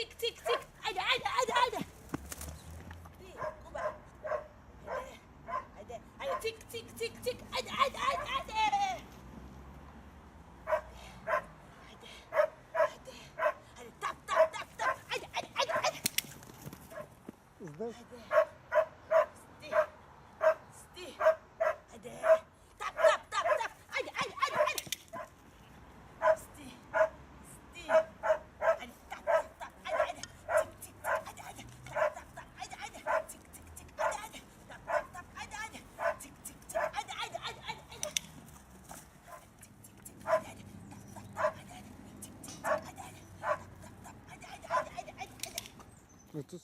tik tik tik. Hadi hadi hadi hadi. Kuba. Hadi. Hadi. Hadi tik tik tik tik. Hadi hadi hadi hadi. Hadi. Hadi. Hadi tap tap tap tap. Hadi hadi hadi hadi. Знаешь, Sti. Sti. Hadi. Tap tap tap tap. Hadi hadi hadi hadi. Sti. Sti. Hadi tap tap tap. Hadi hadi. Tik tik tik. Hadi hadi. Tap tap tap. Hadi hadi. Tik tik tik. Hadi hadi. Tap tap tap. Hadi hadi. Tik tik tik. Hadi hadi hadi hadi hadi. Tik tik tik. Hadi hadi. Tap tap tap. Hadi hadi. Tik tik tik. Hadi hadi. Tap tap tap. Hadi hadi hadi hadi hadi hadi. это